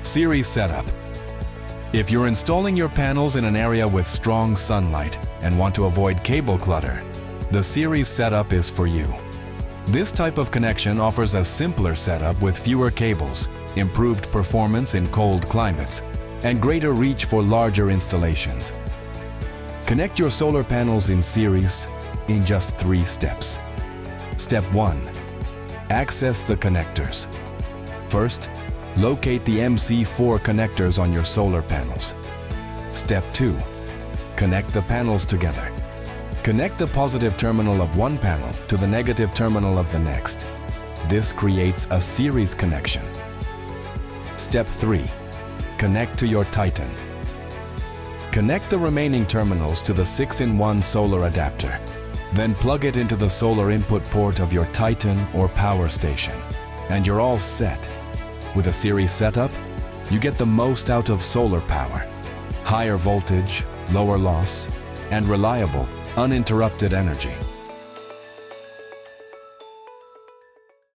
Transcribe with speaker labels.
Speaker 1: Series setup. If you're installing your panels in an area with strong sunlight and want to avoid cable clutter, the series setup is for you. This type of connection offers a simpler setup with fewer cables, improved performance in cold climates, and greater reach for larger installations. Connect your solar panels in series in just 3 steps. Step 1. Access the connectors. First, locate the MC4 connectors on your solar panels. Step 2. Connect the panels together. Connect the positive terminal of one panel to the negative terminal of the next. This creates a series connection. Step 3. Connect to your Titan. Connect the remaining terminals to the 6-in-1 solar adapter. Then plug it into the solar input port of your Titan or power station. And you're all set. With a series setup, you get the most out of solar power. Higher voltage, lower loss, and reliable, uninterrupted energy.